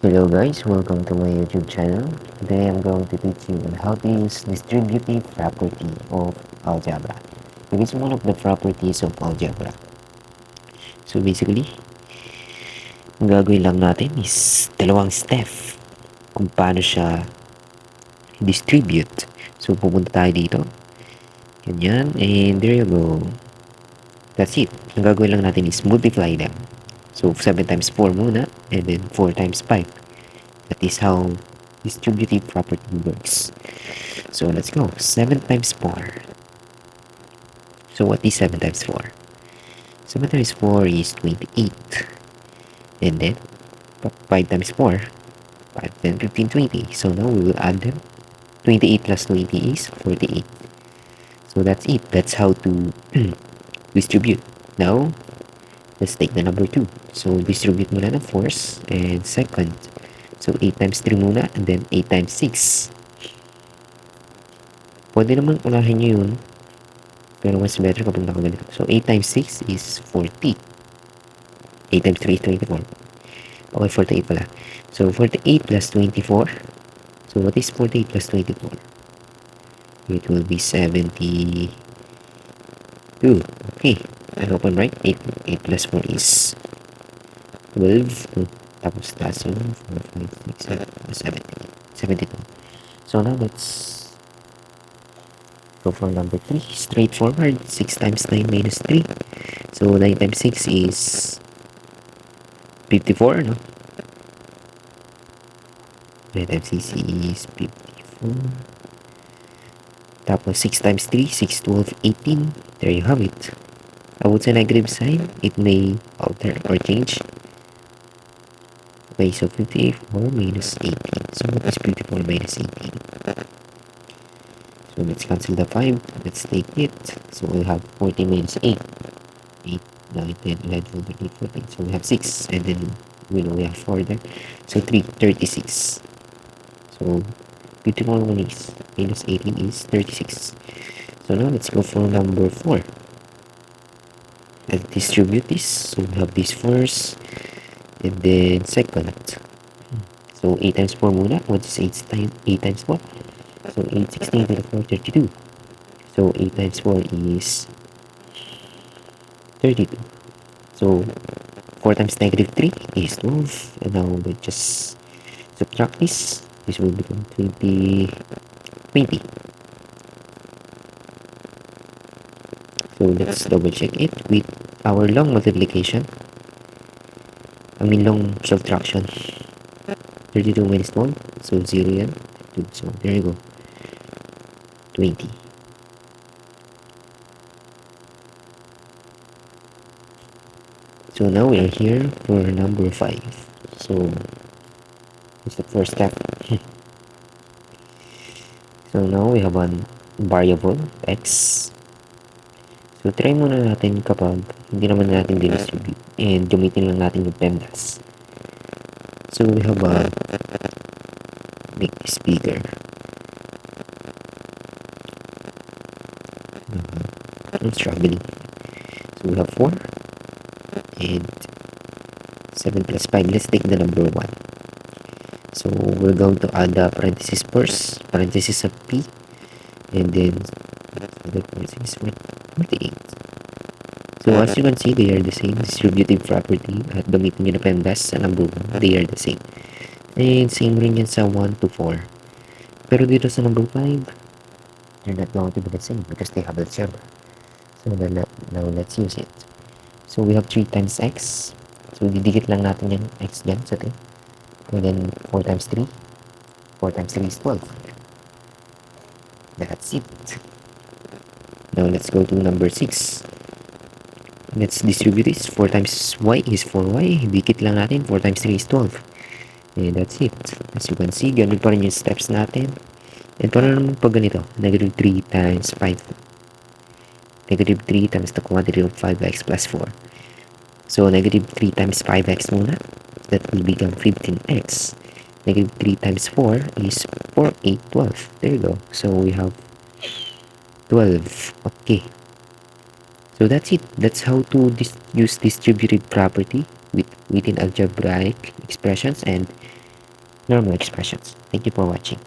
Hello guys, welcome to my YouTube channel. Today I'm going to teach you on how to use distributive property of algebra. It is one of the properties of algebra. So basically, ang gagawin lang natin is dalawang step kung paano siya distribute. So pupunta tayo dito. Ganyan, and there you go. That's it. Ang gagawin lang natin is multiply them. So 7 times 4 muna, and then 4 times 5. That is how distributive property works. So let's go. 7 times 4. So what is 7 times 4? 7 times 4 is 28. And then 5 times 4. 5, 10, 15, 20. So now we will add them. 28 plus 20 is 48. So that's it. That's how to distribute. Now, let's take the number 2. So distribute muna ng first and second. So 8 times 3 muna and then 8 times 6. Pwede naman unahin nyo yun. Pero mas better kapag nakaganito. So 8 times 6 is 40. 8 times 3 is 24. Okay, 48 pala. So 48 plus 24. So what is 48 plus 24? It will be 72. Okay. I hope I'm right. 8 plus 4 is 12. Tapos taas yun. 4, 5, 6, 7, 72. So now let's go for number 3. Straightforward. 6 times 9 minus 3. So 9 times 6 is 54, no? 9 times 6 is 54. Tapos 6 times 3, 6, 12, 18. There you have it. I would say negative sign. It may alter or change. Okay, so 54 minus 18. So what is 54 minus 18? So let's cancel the 5. Let's take it. So we have 40 minus 8. 8, 9, 10, 11, 12, 13, 14. So we have 6. And then we know we have 4 there. So 3, 36. So 54 minus 18 is 36. So now let's go for number 4. Let's distribute this. So we have this first. And then second. So 8 times 4 muna. What is 8 times 4? So 8, 16, 24, 32. So 8 times 4 is 32. So 4 times negative 3 is 12. And now we just subtract this. This will become 20. So let's double check it with our long multiplication. Long subtraction. 32 minus 1. So 0 yan. 2. So there you go. 20. So now we are here for number 5. So it's the first step. So now we have one variable x. So try muna natin kapag hindi naman natin distribute and gamitin lang natin yung PEMDAS. So we have a make this bigger. I'm struggling. So we have 4 and 7 plus 5. Let's take the number 1. So we're going to add the parenthesis first. Parenthesis of p. And then the parenthesis 48. So as you can see, they are the same. Distributive property. At gamitin nyo na PEMDAS sa number 1. They are the same. And same rin yan sa 1 to 4. Pero dito sa number 5, they're not going to be the same because they have algebra. So now let's use it. So we have 3 times x. So didikit lang natin yung x dyan sa 3. And then 4 times 3. 4 times 3 is 12. That's it. Now let's go to number 6. Let's distribute this. 4 times y is 4y. Dikit lang natin. 4 times 3 is 12. And that's it. As you can see, ganun pa rin yung steps natin. And para naman pag ganito, negative 3 times 5. Negative 3 times the quantity of 5x plus 4. So negative 3 times 5x muna. That will become 15x. Negative 3 times 4 is 4, 8, 12. There you go. So we have 12. Okay. So that's it. That's how to use distributive property within algebraic expressions and normal expressions. Thank you for watching.